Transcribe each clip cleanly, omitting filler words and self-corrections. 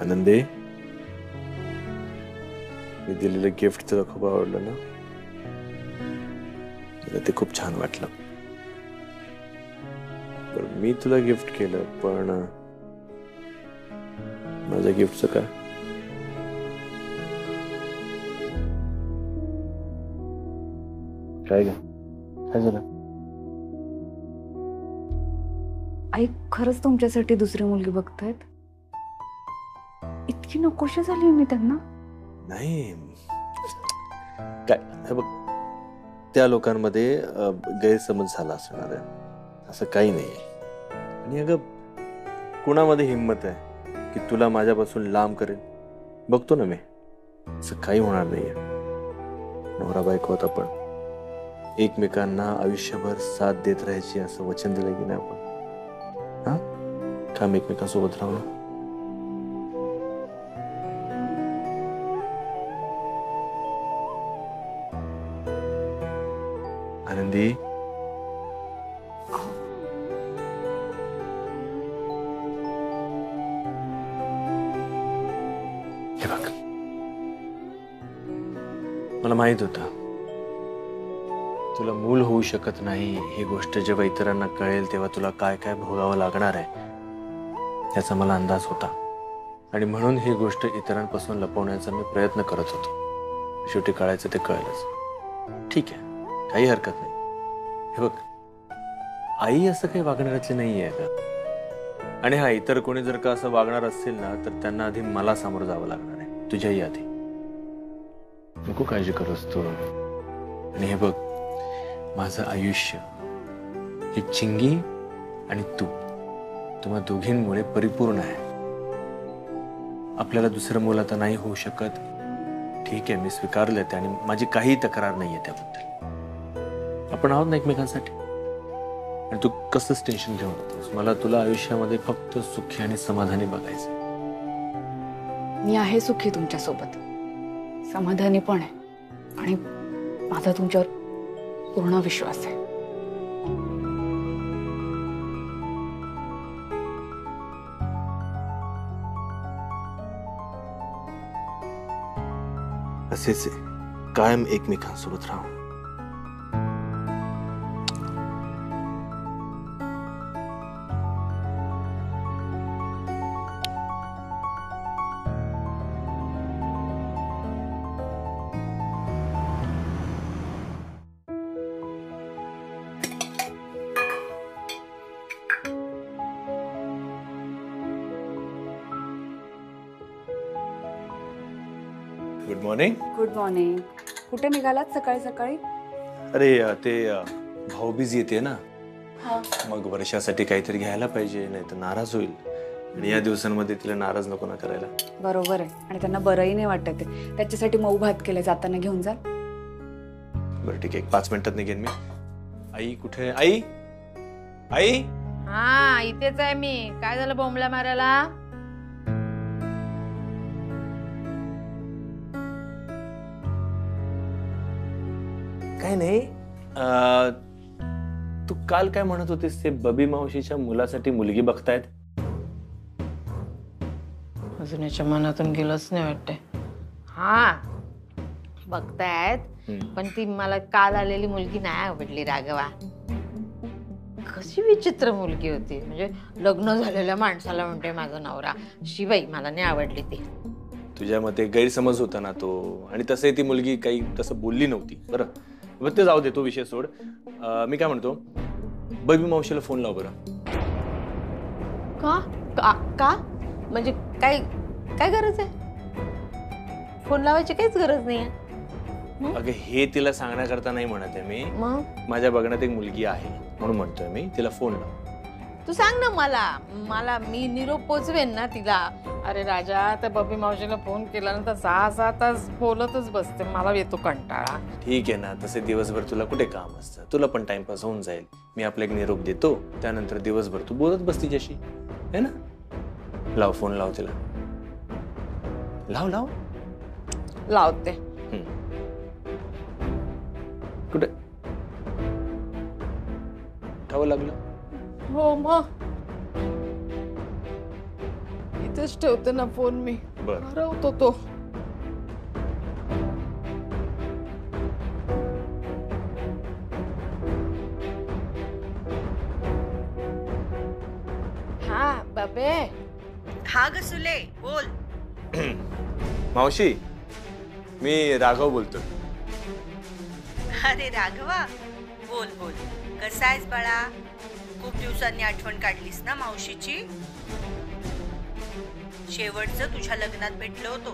आनंदी, मी दिलेलं गिफ्ट तुला खूप आवडलं ना? मला ते खूप छान वाटलं. बरं, मी तुला गिफ्ट केलं, पण माझ्या गिफ्टचं काय? काय ग? काय झालं? आई खरंच तुमच्यासाठी दुसरी मुलगी बघतायत? इतकी नकोशी झाली मी त्यांना. नाही, काय हे बघ, त्या लोकांमध्ये गैरसमज झाला असणार आहे, असं काही नाहीये. आणि अगं, कुणामध्ये हिंमत आहे की तुला माझ्यापासून लांब करेल? बघतो ना मी, असं काही होणार नाहीये. नवरा बायको होता, पण एकमेकांना आयुष्यभर साथ देत राहायची असं वचन दिलं की नाही आपण? हा, काम एकमेकांसोबत राहू ना. आनंदी, हे बघ, मला माहित होतं तुला मूल होऊ शकत नाही ही गोष्ट जेव्हा इतरांना कळेल तेव्हा तुला काय काय भोगावं लागणार आहे याचा मला अंदाज होता. आणि म्हणून ही गोष्ट इतरांपासून लपवण्याचा मी प्रयत्न करत होतो. शेवटी कळायचं ते कळलंच. ठीक आहे, काही हरकत नाही. हे बघ, आई असं काही वागणाऱ्यातली नाहीये का? आणि हा, इतर कोणी जर का असं वागणार असेल ना, तर त्यांना आधी मला सामोरं जावं लागणार आहे, तुझ्याही आधी. नको काळजी करूस तू. आणि हे बघ, माझं आयुष्य ही चिंगी आणि तू, तुम्हा दोघींमुळे परिपूर्ण आहे. आपल्याला दुसरं मुलं आता नाही होऊ शकत, ठीक आहे, मी स्वीकारले ते, आणि माझी काही तक्रार नाहीये त्याबद्दल. आपण आहोत ना एकमेकांसाठी. आणि तू कसंच टेन्शन घेऊ नकोस. मला तुला आयुष्यामध्ये फक्त सुखी आणि समाधानी बघायचं. मी आहे सुखी तुमच्यासोबत, समाधानी पण आहे, आणि माझा तुमच्यावर पूर्ण विश्वास आहे. असेच कायम एकमेकांसोबत राहू. Good morning. Good morning. कुठे निघालात सकाळी सकाळी? अरे, ते भाऊबीज येते ना, हा. मग वर्षासाठी काहीतरी घ्यायला पाहिजे, नाही तर नाराज होईल. आणि या दिवसांमध्ये तिला नाराज नको ना करायला. बरोबर आहे, आणि त्यांना बरंही नाही वाटत आहे. त्याच्यासाठी मऊ भात केले, जाताना घेऊन जा. बरं ठीक आहे, 5 मिनिटात निघेन मी. आई कुठे? आई, आई. हा, इथेच आहे मी. काय झालं बोंबला मारायला? काय नाही, तू काल काय म्हणत होतीस, ते बबी मावशीच्या मुलासाठी मुलगी बघतायत? अजून याच्या मनातून गेलंच नाही वाटतंय. हा, बघतायत, पण ती मला काल आलेली मुलगी नाही आवडली राघवा. कशी विचित्र मुलगी होती. म्हणजे लग्न झालेल्या माणसाला म्हणते माझा नवरा. शिवाई मला नाही आवडली ती. तुझ्या मते गैरसमज होता ना तो, आणि तसंही ती मुलगी काही तसं बोलली नव्हती. बरं बरं, ते जाऊ दे, तो विषय सोड. मी काय म्हणतो, बबी मावशीला फोन लाव बरं. का का का म्हणजे काय काय गरज आहे? फोन लावायची काहीच गरज नाही आहे. अगं, हे तिला सांगण्याकरता नाही म्हणत आहे मी. मग माझ्या बघण्यात एक मुलगी आहे म्हणून म्हणतोय मी, तिला फोन लाव. तू सांग ना मला मी निरोप पोचवेन ना तिला. अरे राजा, त्या बबी मावशीला फोन केला ना तर 6-6 तास बोलतच बसते. मला येतो कंटाळा. ठीक आहे ना, तसे दिवसभर तुला कुठे काम असतं, तुला पण टाइमपास होऊन जाईल. मी आपला एक निरोप देतो, त्यानंतर दिवसभर तू बोलत बस तिच्याशी, है ना? लाव फोन, लाव तिला. लाव लाव. लावते. कुठे उठावं लागलं? हो, मग इथेच ठेवते ना फोन मी. बर. हरवतो तो. हा बाबे. हा ग सुले बोल. मावशी, मी राघव बोलतो. अरे राघवा, बोल बोल. कसा आहेस बाळा? खूप दिवसांनी आठवण काढलीस ना मावशीची. शेवटचं तुझ्या लग्नात भेटलो होतो,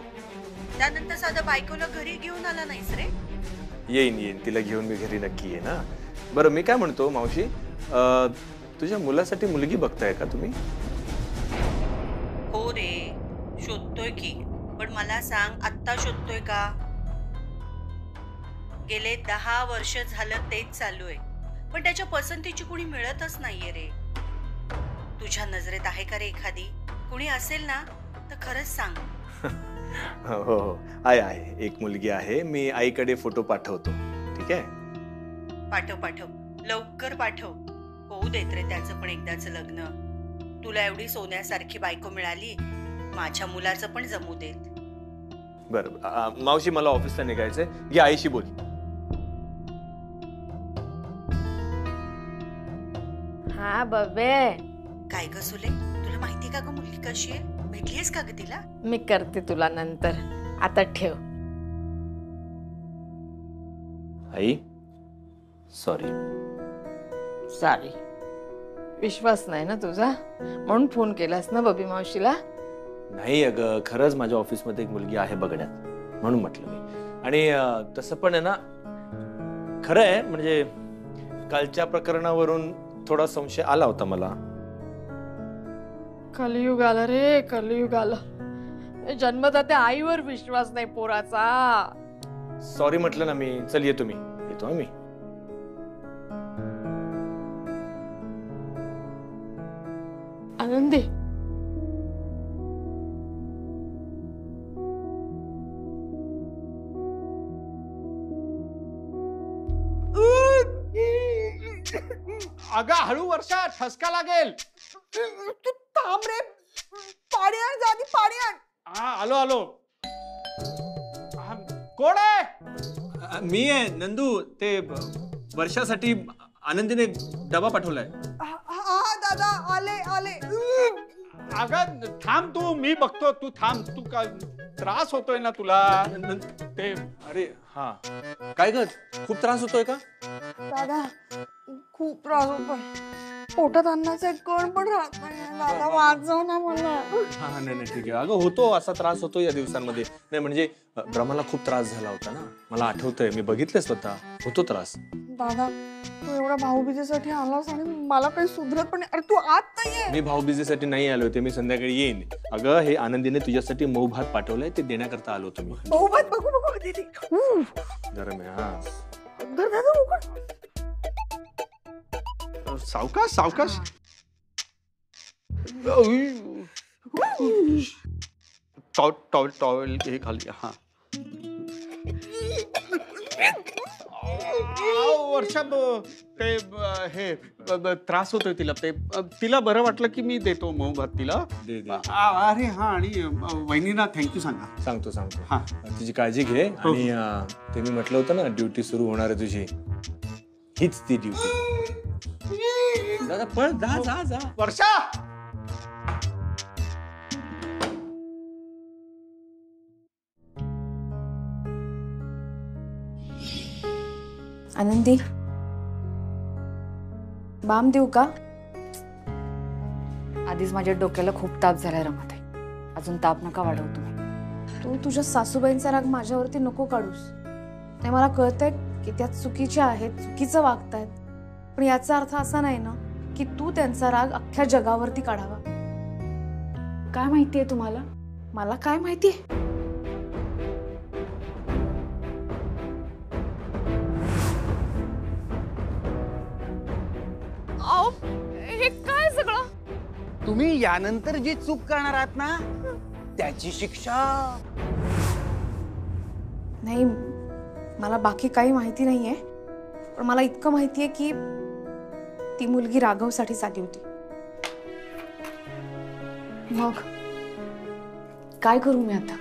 त्यानंतर साधं बायकोला घरी घेऊन आला नाहीस रे. येईन तिला घेऊन मी घरी नक्की येईन. ना बरं, मी काय म्हणतो मावशी, तुझ्या मुलासाठी मुलगी बघताय का तुम्ही? हो रे, शोधतोय की. पण मला सांग, आत्ता शोधतोय का? गेले 10 वर्ष झालं तेच चालू आहे, पण त्याच्या पसंतीची कुणी मिळतच नाहीये रे. तुझ्या नजरेत आहे का रे एखादी? कुणी असेल ना तर खरंच सांग. हो हो, आहे. एक मुलगी आहे. मी आईकडे फोटो पाठवतो. ठीक आहे? पाठव पाठव, लवकर पाठव. होऊ देत रे त्याचं पण एकदाचं लग्न. तुला एवढी सोन्यासारखी बायको मिळाली, माझ्या मुलाचं पण जमू देत. बरं मावशी, मला ऑफिसला निघायचंय. घे आईशी बोल. हा बाबे. काय ग सुले, तुला माहिती का ग मुलगी कशी आहे? भेटलीस का ग तिला? मी करते तुला नंतर. आता ठेव. आई, सॉरी. सॉरी. विश्वास नाही ना तुझा, म्हणून फोन केलास ना बबी मावशीला? नाही अगं, खरंच माझ्या ऑफिसमध्ये एक मुलगी आहे बघण्यात, म्हणून म्हटलं मी. आणि तसं पण आहे ना, खरं आहे. म्हणजे कालच्या प्रकरणावरून थोडा संशय आला होता मला. कलियुग आला रे, कलियुग आला. जन्मदात्या आईवर विश्वास नाही पोराचा. सॉरी म्हटलं ना मी. चल येतो मी. आनंदी, अगं हळू वर्षा, ठसका लागेल. तू थांब रे, पाणी आण, जादी पाणी आण. हा आलो. कोण आहे? मी आहे नंदू. ते वर्षासाठी आनंदीने डबा पाठवलाय. हा दादा, आले. अगं थांब तू, मी बघतो. तू थांब. तू काय त्रास होतोय ना तुला? ते अरे हा, काय ग, खूप त्रास होतोय का? दादा खूप त्रास होतोय. पोटात अन्नाचा कण पण राहत नाही. दादा वाचव ना मला. हा नाही ठीक आहे. अगं होतो, असा त्रास होतो या दिवसांमध्ये. नाही म्हणजे ब्रह्माला खूप त्रास झाला होता ना, मला आठवतंय. मी बघितलं स्वतः. होतो त्रास. दादा तू एवढा भाऊबीजेसाठी आलास आणि मला काही सुधरत पण नाही. अरे तू आत नाहीये. मी भाऊबीजेसाठी नाही आलो होते. मी संध्याकाळी येईन. अगं हे आनंदीने तुझ्यासाठी मऊ भात पाठवलंय, ते देण्याकरता आलो होतो मी. बहुमत बघू दीदी. जरा मी हा दादा उघड. सावकाश. टॉवेल हे खाली. हा वर्षा, ते हे त्रास होतोय तिला. ते तिला बरं वाटलं की मी देतो मऊ भात तिला. दे. अरे हा, आणि वहिनींना थँक्यू सांगा. सांगतो. हा. तुझी काळजी घे. आणि ते मी म्हटलं होतं ना, ड्युटी सुरू होणार आहे तुझी. हीच ती ड्युटी. दादा पळ, जा. वर्षा, आनंदी, बाम देऊ का? आधीच माझ्या डोक्याला खूप ताप झालाय रमाताई. अजून ताप नका वाढवू तुम्ही. तू तुझ्या सासूबाईंचा राग माझ्यावरती नको काढूस. ते मला कळतंय की त्या चुकीच्या आहेत, चुकीचं वागतायत. पण याचा अर्थ असा नाही ना की तू त्यांचा राग अख्ख्या जगावरती काढावा. काय माहितीये तुम्हाला? मला काय माहितीये? हे काय सगळं? तुम्ही यानंतर जी चूक करणार आहात ना, त्याची शिक्षा. नाही, मला बाकी काही माहिती नाहीये. पण मला इतकं माहितीये की ती मुलगी राघवसाठी आली होती. काय करू मी आता?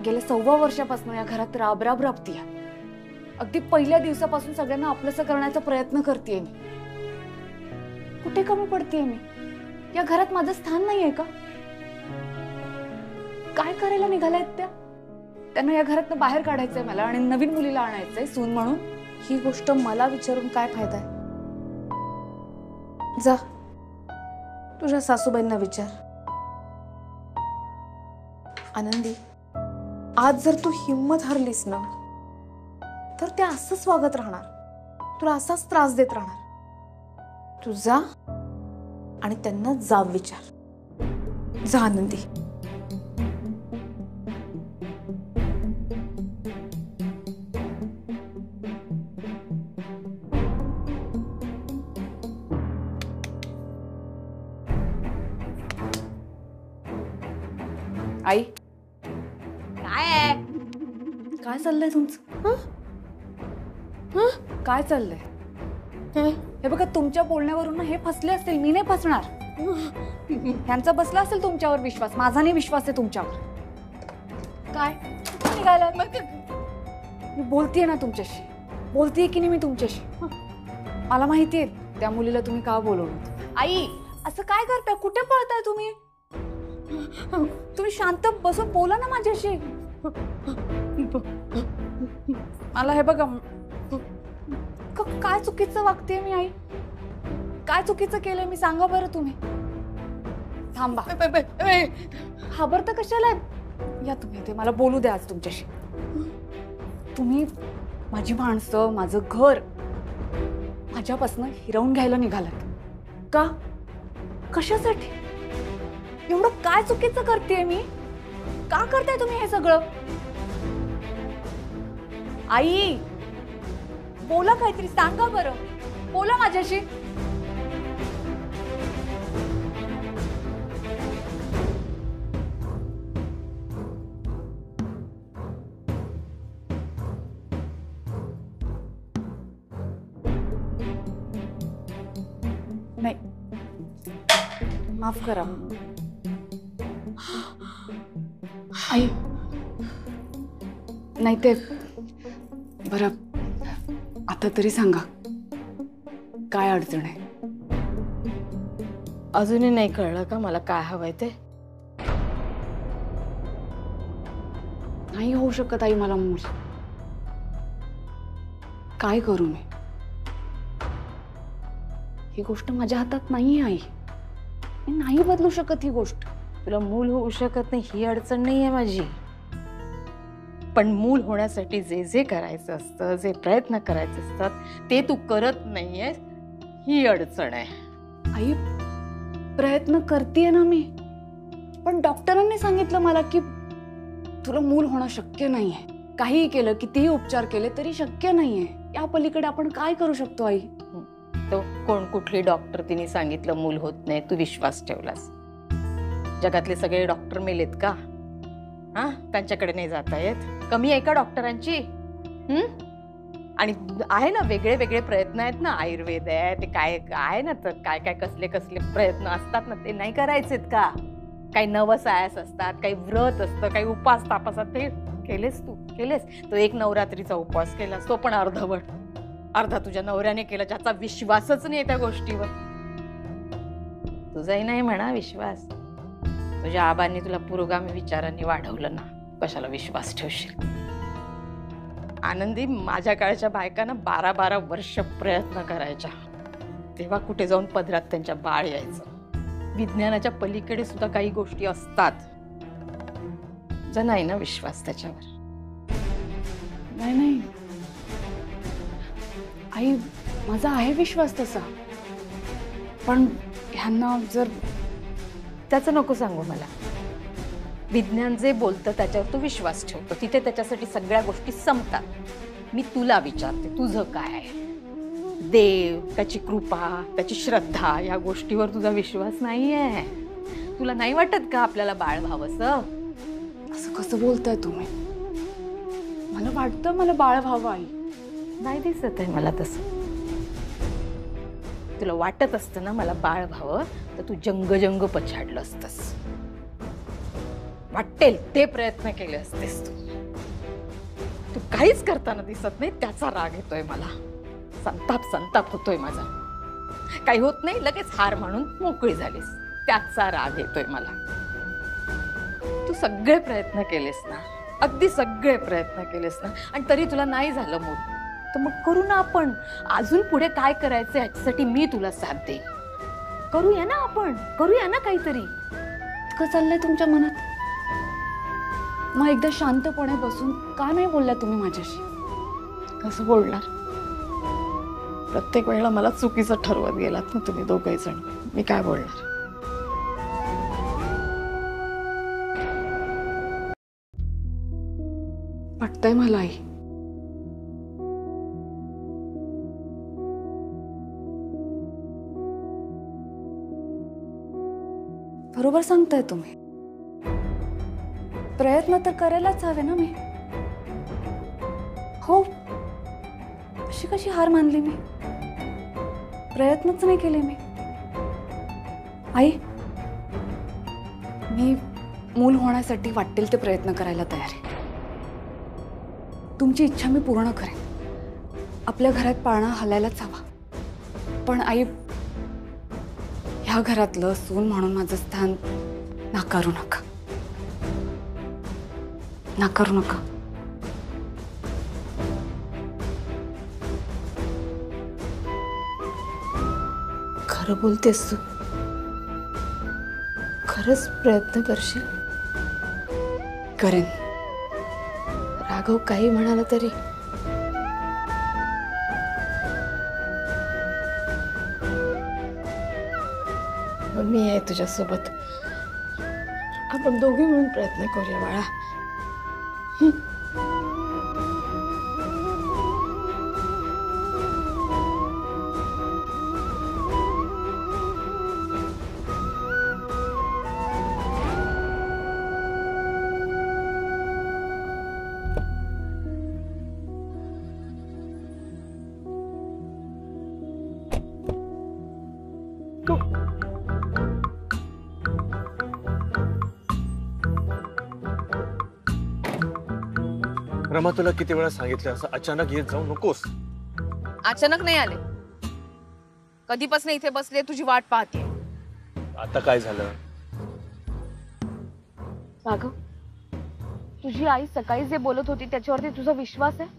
गेल्या 6 वर्षापासून या घरात राबराब राबतीये. अगदी पहिल्या दिवसापासून सगळ्यांना आपलंसं करण्याचा प्रयत्न करतेय मी. कुठे कमी पडतेय मी? या घरात माझं स्थान नाहीये का? काय करायला निघालायत त्या? त्यांना या घरातनं बाहेर काढायचंय मला आणि नवीन मुलीला आणायचंय सून म्हणून. ही गोष्ट मला विचारून काय फायदा आहे? जा तुझ्या सासूबाईंना विचार. आनंदी, आज जर तू हिम्मत हरलीस ना तर ते असंच वागत राहणार, तुला असाच त्रास देत राहणार. तू जा आणि त्यांना जाब विचार. जा आनंदी. आई, काय आहे? काय चाललंय तुमचं? काय चाललंय? हे बघा, तुमच्या बोलण्यावरून हे फसले असतील, मी नाही फसणार. त्यांचा बसला असेल तुमच्यावर विश्वास, माझा नाही विश्वास आहे तुमच्यावर. काय निघाला? मी बोलतेय ना तुमच्याशी, बोलतेय की नाही मी तुमच्याशी? मला माहितीये त्या मुलीला तुम्ही का बोलवलं. आई, असं काय करताय? कुठे पळताय तुम्ही? तुम्ही शांत बसून बोला ना माझ्याशी. मला हे बघा, काय चुकीचं वागते मी आई? काय चुकीचं केलंय मी? सांगा बरं तुम्ही. थांबा, घाबरता कशाला? या तुम्ही, ते मला बोलू द्या आज तुमच्याशी. तुम्ही माझी माणसं, माझं घर माझ्यापासून हिरावून घ्यायला निघालात का? कशासाठी? एवढं काय चुकीचं करतेय मी? का करताय तुम्ही हे सगळं? आई, बोला काहीतरी, सांगा बरं, बोला माझ्याशी. नाही, माफ करा आई. नाही ते बरं, आता तरी सांगा काय अडचण आहे? अजूनही नाही कळलं का मला काय हवंय ते? नाही होऊ शकत आई मला मूल. काय करू मी? ही गोष्ट माझ्या हातात नाहीये आई. मी नाही बदलू शकत ही गोष्ट. तुला मूल होऊ शकत नाही ही अडचण नाहीये माझी, पण मूल होण्यासाठी जे जे करायचं असतं, जे प्रयत्न करायचे असतात ते तू करत नाहीयेस ही अडचण आहे. आई, प्रयत्न करतेय ना मी, पण डॉक्टरांनी सांगितलं मला की तुला मूल होणं शक्य नाहीये. काहीही केलं, कितीही उपचार केले तरी शक्य नाहीये. या पलीकडे आपण काय करू शकतो आई? तो कोण, कुठली डॉक्टर तिने सांगितलं मूल होत नाही, तू विश्वास ठेवलास? जगातले सगळे डॉक्टर मेलेत का? हा, त्यांच्याकडे नाही जाता येत? कमी आहे का डॉक्टरांची? आणि आहे ना वेगळे वेगळे प्रयत्न आहेत ना, आयुर्वेद आहे, ते काय आहे ना, तर काय काय कसले कसले प्रयत्न असतात ना, ते नाही करायचेत का? काही नवसायास असतात, काही व्रत असतं, काही उपास तापास, ते केलेस तू? केलेस? तो एक नवरात्रीचा उपवास केलास, तो पण अर्धवट. अर्धा तुझ्या नवऱ्याने केला, ज्याचा विश्वासच नाही त्या गोष्टीवर. तुझाही नाही म्हणा विश्वास. तुझ्या आबांनी तुला पुरोगामी विचारांनी वाढवलं ना, कशाला विश्वास ठेवशील? आनंदी, माझ्या काळच्या बायकांना 12-12 वर्ष प्रयत्न करायच्या, तेव्हा कुठे जाऊन पदरात त्यांच्या बाळ यायचं. विज्ञानाच्या पलीकडे सुद्धा काही गोष्टी असतात. जर नाही ना विश्वास त्याच्यावर? नाही नाही आई, माझा आहे विश्वास तसा, पण ह्यांना जर... त्याचं नको सांगू मला. विज्ञान जे बोलतं त्याच्यावर तू विश्वास ठेवतो, तिथे त्याच्यासाठी सगळ्या गोष्टी संपतात. मी तुला विचारते, तुझं काय आहे? देव, त्याची कृपा, त्याची श्रद्धा, या गोष्टीवर तुझा विश्वास नाहीये? तुला नाही वाटत का आपल्याला बाळ व्हावंसं? असं कसं बोलताय तुम्ही? मला वाटतं मला बाळ व्हावं आई. नाही दिसत आहे मला तसं. तुला वाटत असतं ना मला बाळ व्हावं, तर तू जंग पछाडलं असतंस. वाटेल ते प्रयत्न केले असतेस तू काहीच करताना दिसत नाही, त्याचा राग येतोय मला. संताप होतोय माझा. काही होत नाही, लगेच हार म्हणून मोकळी झालीस, त्याचा राग येतोय मला. तू सगळे प्रयत्न केलेस ना, अगदी सगळे प्रयत्न केलेस ना, आणि तरी तुला नाही झालं मूल. तर मग करू ना आपण. अजून पुढे काय करायचं याच्यासाठी मी तुला साथ देईन. करूया ना आपण, करूया ना काहीतरी. इतकं चाललंय तुमच्या मनात, मग एकदा शांतपणे बसून का नाही बोलला तुम्ही माझ्याशी? कसं बोलणार? प्रत्येक वेळेला मला चुकीचं ठरवत गेलात ना तुम्ही दोघे जण. मी काय बोलणार? वाटतंय मला आई, बरोबर सांगताय तुम्ही. प्रयत्न तर करायलाच हवे ना मी. हो, अशी कशी हार मानली मी? प्रयत्नच नाही केले मी. आई, मी मूल होण्यासाठी वाटेल ते प्रयत्न करायला तयार आहे. तुमची इच्छा मी पूर्ण करेन. आपल्या घरात पाळणा हलायलाच हवा. पण आई, ह्या घरातलं सून म्हणून माझं स्थान नाकारू नका. नाकारू नका. खरं बोलतेस तू? खरंच प्रयत्न करशील? करेन. राघव काही म्हणाला तरी? मी आहे तुझ्यासोबत. आपण दोघे मिळून प्रयत्न करूया बाळा. रमा, तुला किती वेळा सांगितलं असं अचानक येत जाऊ नकोस. अचानक नाही आले, कधीपासून इथे बसले तुझी वाट पाहते. आता काय झालं? राघव, तुझी आई सकाळी जे बोलत होती त्याच्यावरती तुझा विश्वास आहे?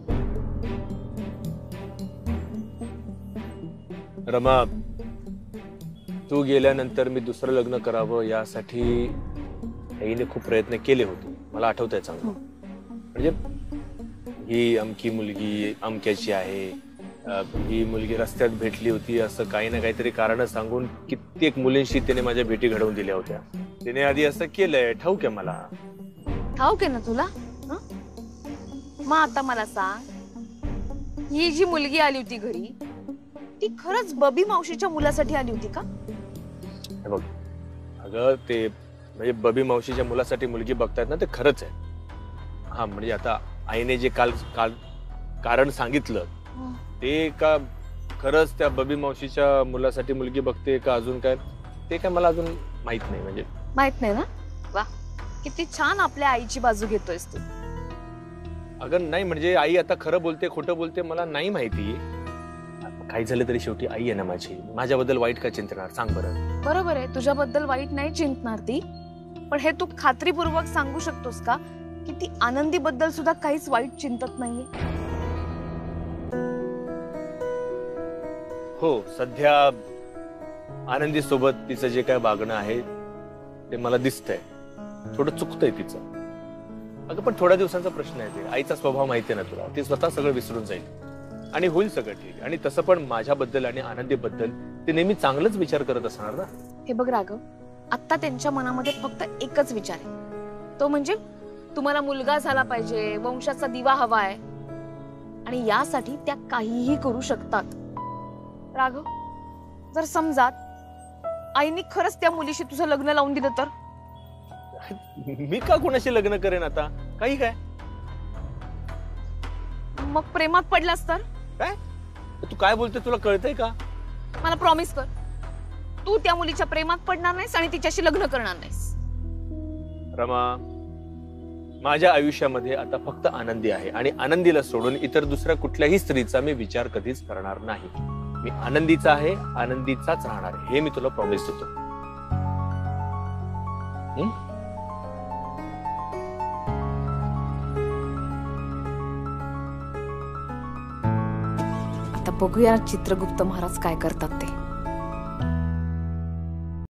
रमा, तू गेल्यानंतर मी दुसरं लग्न करावं यासाठी आईने खूप प्रयत्न केले होते. मला आठवतंय चांगलं. म्हणजे ही अमकी मुलगी अमक्याची आहे, ही मुलगी रस्त्यात भेटली होती असं काही ना काहीतरी कारण सांगून कित्येक मुलींशी त्याने माझ्या भेटी घडवून दिल्या होत्या. त्याने आधी असं केलंय, ठाऊक आहे मला. ठाऊक आहे ना तुला? मग आता मला सांग, ही जी मुलगी आली होती घरी, ती खरंच बबी मावशीच्या मुलासाठी आली होती का? हे बघ अगं, ते म्हणजे बबी मावशीच्या मुलासाठी मुलगी बघतायत ना, ते खरंच आहे. हा, म्हणजे आता आईने जे काल कारण सांगितलं ते का खरंच त्या बबी मावशीच्या मुलासाठी मुलगी बघते का अजून काय, ते काय मला अजून माहित नाही. म्हणजे माहित नाही ना? वा, किती छान आपल्या आईची बाजू घेतोयस तू. अगं नाही, म्हणजे आई आता खरं बोलते खोटं बोलते मला नाही माहिती. काही झालं तरी शेवटी आई आहे ना माझी. माझ्याबद्दल वाईट का चिंतणार सांग बरं? बरोबर आहे, तुझ्याबद्दल वाईट नाही चिंतणार ती. पण हे तू खात्रीपूर्वक सांगू शकतोस का की ती आनंदी बद्दल सुद्धा काहीच वाईट चिंतत नाहीये? हो, सध्या आनंदी सोबत तिचं जे काय वागणं आहे ते मला दिसतंय थोडं चुकतंय तिचं. अगं पण थोड्या दिवसांचा प्रश्न आहे. ते आईचा स्वभाव माहिती आहे ना तुला. ती स्वतः सगळं विसरून जाईल आणि होईल सगळं ठीक. आणि तसं पण माझ्याबद्दल आणि आनंदीबद्दल ते नेहमी चांगलंच विचार करत असणार ना. हे बघ राघव, आता त्यांच्या मनामध्ये फक्त एकच विचार आहे, तो म्हणजे तुम्हाला मुलगा झाला पाहिजे, वंशाचा दिवा हवाय, आणि यासाठी त्या काहीही करू शकतात. राघव, जर समजा आईने खरंच त्या मुलीशी तुझं लग्न लावून दिलं तर? मी का कोणाशी लग्न करेन आता? काही काय? मग प्रेमात पडलास तर? काय तू काय बोलते? तुला कळतंय का? मला प्रॉमिस कर, तू त्या मुलीच्या प्रेमात पडणार नाहीस आणि तिच्याशी लग्न करणार नाहीस. रमा, माझ्या आयुष्यामध्ये आता फक्त आनंदी आहे आणि आनंदीला सोडून इतर दुसऱ्या कुठल्याही स्त्रीचा मी विचार कधीच करणार नाही. मी आनंदीचा आहे, आनंदीचाच राहणार आहे, हे मी तुला प्रॉमिस देतो. आता बघूया चित्रगुप्त महाराज काय करतात ते.